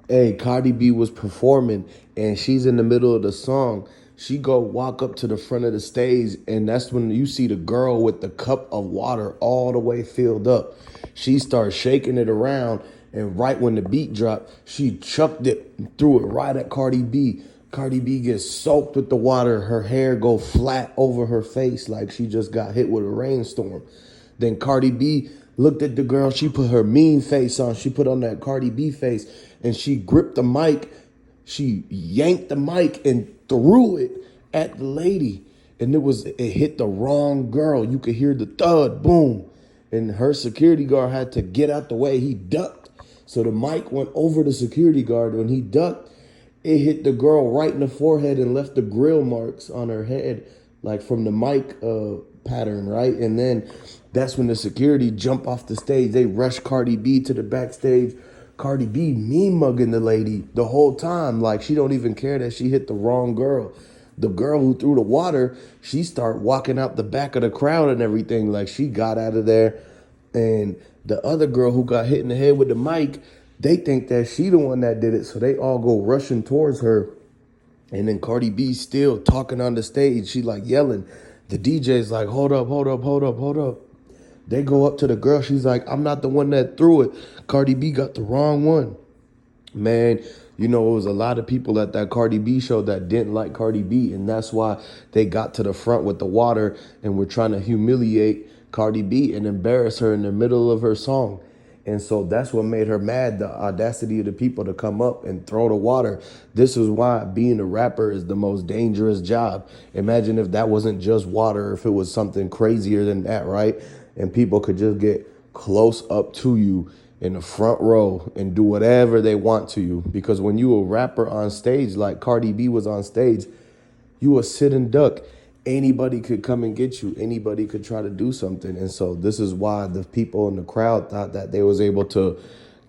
Hey, Cardi B was performing and she's in the middle of the song. She go walk up to the front of the stage and that's when you see the girl with the cup of water all the way filled up. She starts shaking it around and right when the beat dropped, she chucked it, threw it right at Cardi B. Cardi B gets soaked with the water. Her hair go flat over her face like she just got hit with a rainstorm. Then Cardi B looked at the girl. She put her mean face on. She put on that Cardi B face and she gripped the mic. She yanked the mic and threw it at the lady. And it hit the wrong girl. You could hear the thud, boom. And her security guard had to get out the way. He ducked. So the mic went over the security guard. When he ducked, it hit the girl right in the forehead and left the grill marks on her head, like from the mic pattern, right? And then that's when the security jumped off the stage. They rushed Cardi B to the backstage. Cardi B mean mugging the lady the whole time. Like she don't even care that she hit the wrong girl. The girl who threw the water, she started walking out the back of the crowd and everything. Like she got out of there. And the other girl who got hit in the head with the mic, they think that she the one that did it. So they all go rushing towards her. And then Cardi B still talking on the stage. She like yelling. The DJ's like, hold up, hold up, hold up, hold up. They go up to the girl. She's like, I'm not the one that threw it. Cardi B got the wrong one. Man, you know, it was a lot of people at that Cardi B show that didn't like Cardi B. And that's why they got to the front with the water and were trying to humiliate Cardi B and embarrass her in the middle of her song. And so that's what made her mad, the audacity of the people to come up and throw the water. This is why being a rapper is the most dangerous job. Imagine if that wasn't just water, if it was something crazier than that, right? And people could just get close up to you in the front row and do whatever they want to you. Because when you a rapper on stage, like Cardi B was on stage, you a sit and duck. Anybody could come and get you. Anybody could try to do something. And so this is why the people in the crowd thought that they was able to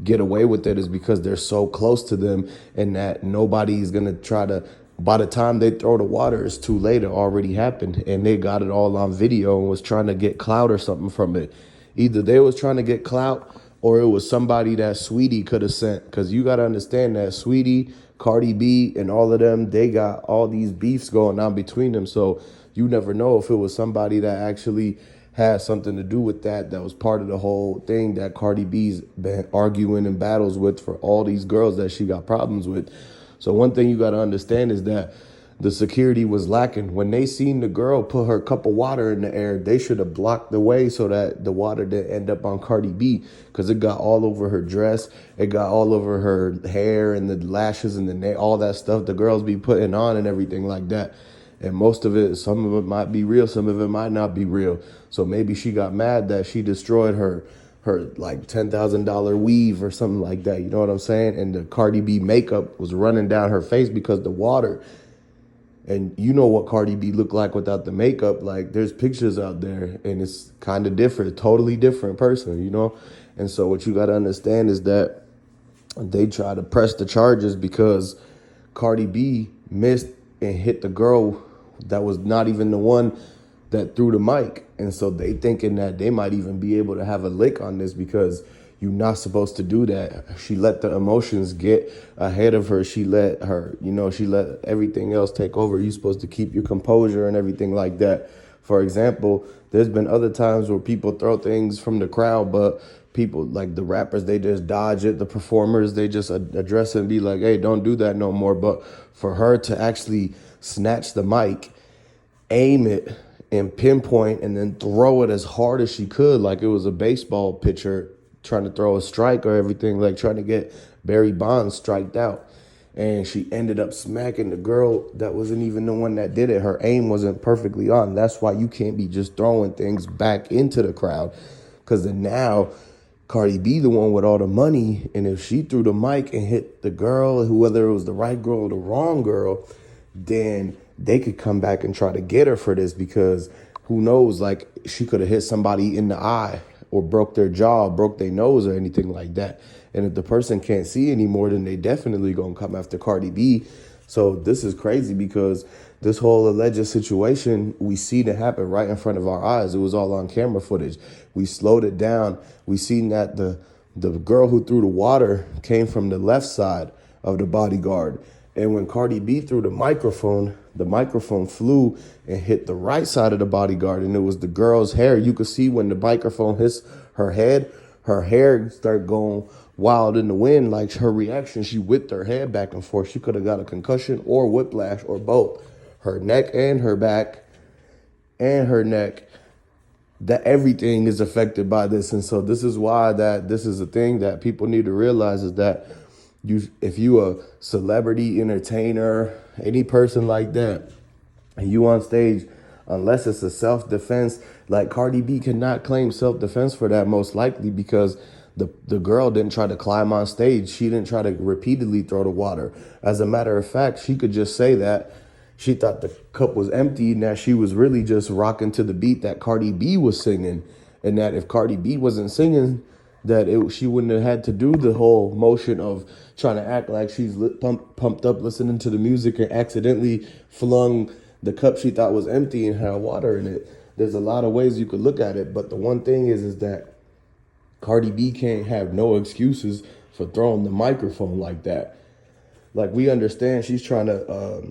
get away with it, is because they're so close to them and that nobody's going to try to, by the time they throw the water, it's too late. It already happened. And they got it all on video and was trying to get clout or something from it. Either they was trying to get clout or it was somebody that Saweetie could have sent. Because you got to understand that Saweetie, Cardi B, and all of them, they got all these beefs going on between them. So you never know if it was somebody that actually had something to do with that was part of the whole thing that Cardi B's been arguing and battles with for all these girls that she got problems with. So one thing you got to understand is that the security was lacking. When they seen the girl put her cup of water in the air, they should have blocked the way so that the water didn't end up on Cardi B, because it got all over her dress. It got all over her hair and the lashes and the nail, all that stuff the girls be putting on and everything like that. And most of it, some of it might be real, some of it might not be real. So maybe she got mad that she destroyed her like $10,000 weave or something like that. You know what I'm saying? And the Cardi B makeup was running down her face because the water. And you know what Cardi B looked like without the makeup. Like there's pictures out there and it's kind of different, totally different person, you know? And so what you got to understand is that they try to press the charges because Cardi B missed and hit the girl that was not even the one that threw the mic. And so they thinking that they might even be able to have a lick on this because you're not supposed to do that. She let the emotions get ahead of her. She let everything else take over. You're supposed to keep your composure and everything like that. For example, there's been other times where people throw things from the crowd, but people like the rappers, they just dodge it. The performers, they just address it and be like, hey, don't do that no more. But for her to actually snatch the mic, aim it, and pinpoint and then throw it as hard as she could, like it was a baseball pitcher trying to throw a strike or everything, like trying to get Barry Bonds striked out. And she ended up smacking the girl that wasn't even the one that did it. Her aim wasn't perfectly on. That's why you can't be just throwing things back into the crowd, because then now Cardi B the one with all the money, and if she threw the mic and hit the girl, whether it was the right girl or the wrong girl, then they could come back and try to get her for this, because who knows, like she could have hit somebody in the eye or broke their jaw, broke their nose or anything like that. And if the person can't see anymore, then they definitely gonna come after Cardi B. So this is crazy because this whole alleged situation, we seen it happen right in front of our eyes. It was all on camera footage. We slowed it down. We seen that the girl who threw the water came from the left side, of the bodyguard. And when Cardi B threw the microphone flew and hit the right side of the bodyguard, and it was the girl's hair. You could see when the microphone hits her head, her hair started going wild in the wind. Like her reaction, she whipped her head back and forth. She could have got a concussion or whiplash or both. Her neck and her back and her neck, that everything is affected by this. And so this is why that this is a thing that people need to realize, is that if you a celebrity entertainer, any person like that, and you on stage, unless it's a self-defense, like Cardi B cannot claim self-defense for that, most likely because the girl didn't try to climb on stage. She didn't try to repeatedly throw the water. As a matter of fact, she could just say that she thought the cup was empty and that she was really just rocking to the beat that Cardi B was singing. And that if Cardi B wasn't singing, that she wouldn't have had to do the whole motion of trying to act like she's pumped up listening to the music and accidentally flung the cup she thought was empty and had water in it. There's a lot of ways you could look at it, but the one thing is that Cardi B can't have no excuses for throwing the microphone like that. Like, we understand she's trying to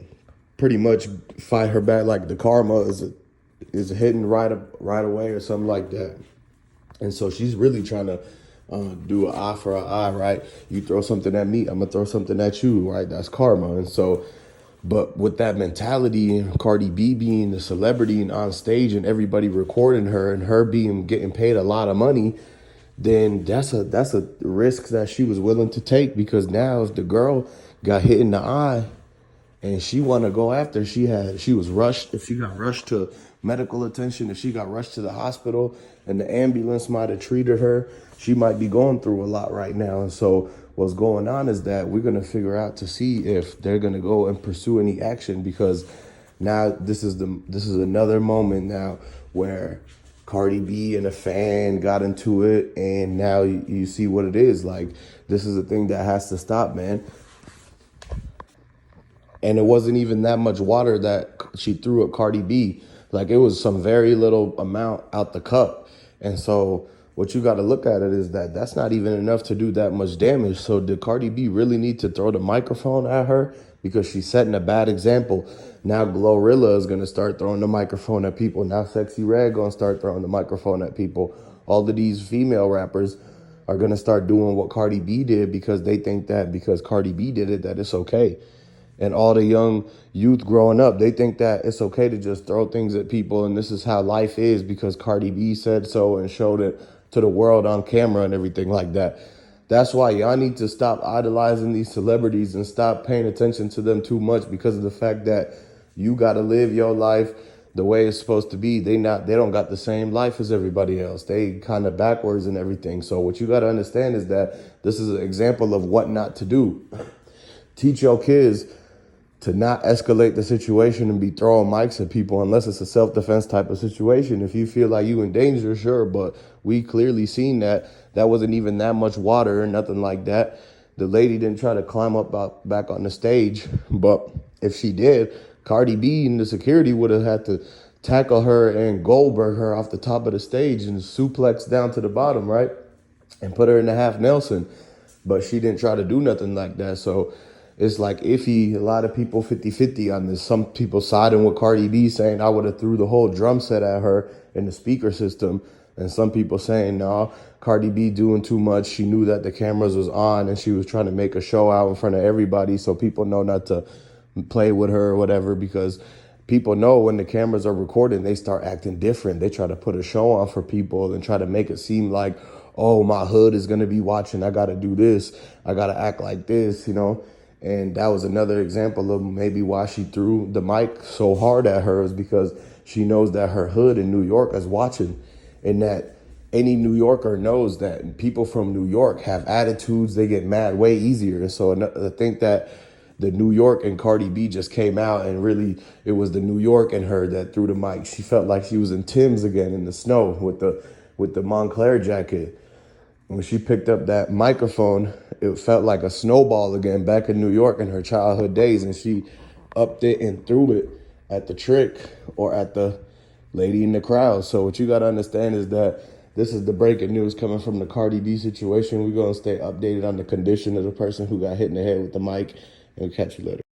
pretty much fight her back, like the karma is hitting right away or something like that. And so she's really trying to do an eye for an eye, right? You throw something at me, I'm gonna throw something at you, right? That's karma. And so, but with that mentality, and Cardi B being the celebrity and on stage and everybody recording her and her getting paid a lot of money, then that's a risk that she was willing to take. Because now if the girl got hit in the eye and she want to go after, she was rushed, if she got rushed to medical attention, if she got rushed to the hospital and the ambulance might have treated her, she might be going through a lot right now. And so what's going on is that we're going to figure out to see if they're going to go and pursue any action, because now this is another moment now where Cardi B and a fan got into it, and now you see what it is. Like, this is a thing that has to stop, man. And it wasn't even that much water that she threw at Cardi B. Like, it was some very little amount out the cup. And so what you got to look at it is that that's not even enough to do that much damage. So did Cardi B really need to throw the microphone at her? Because she's setting a bad example. Now Glorilla is going to start throwing the microphone at people. Now Sexy Red going to start throwing the microphone at people. All of these female rappers are going to start doing what Cardi B did, because they think that because Cardi B did it, that it's okay. And all the young youth growing up, they think that it's okay to just throw things at people, and this is how life is because Cardi B said so and showed it to the world on camera and everything like that. That's why y'all need to stop idolizing these celebrities and stop paying attention to them too much, because of the fact that you got to live your life the way it's supposed to be. They don't got the same life as everybody else. They kind of backwards and everything. So what you got to understand is that this is an example of what not to do. Teach your kids to not escalate the situation and be throwing mics at people unless it's a self-defense type of situation. If you feel like you in danger, sure, but we clearly seen that wasn't even that much water or nothing like that. The lady didn't try to climb up back on the stage, but if she did, Cardi B and the security would have had to tackle her and Goldberg her off the top of the stage and suplex down to the bottom, right? And put her in the half Nelson. But she didn't try to do nothing like that. So it's like iffy. A lot of people 50-50 on this. Some people siding with Cardi B saying I would have threw the whole drum set at her in the speaker system. And some people saying, no, Cardi B doing too much. She knew that the cameras was on and she was trying to make a show out in front of everybody so people know not to play with her or whatever, because people know when the cameras are recording, they start acting different. They try to put a show on for people and try to make it seem like, oh, my hood is going to be watching. I got to do this. I got to act like this, you know. And that was another example of maybe why she threw the mic so hard at her, is because she knows that her hood in New York is watching, and that any New Yorker knows that people from New York have attitudes. They get mad way easier. And so I think that the New York and Cardi B just came out, and really it was the New York in her that threw the mic. She felt like she was in Tim's again in the snow with the Montclair jacket. When she picked up that microphone, it felt like a snowball again back in New York in her childhood days, and she upped it and threw it at the Trick or at the lady in the crowd. So what you got to understand is that This is the breaking news coming from the Cardi B situation. We're going to stay updated on the condition of the person who got hit in the head with the mic, and we'll catch you later.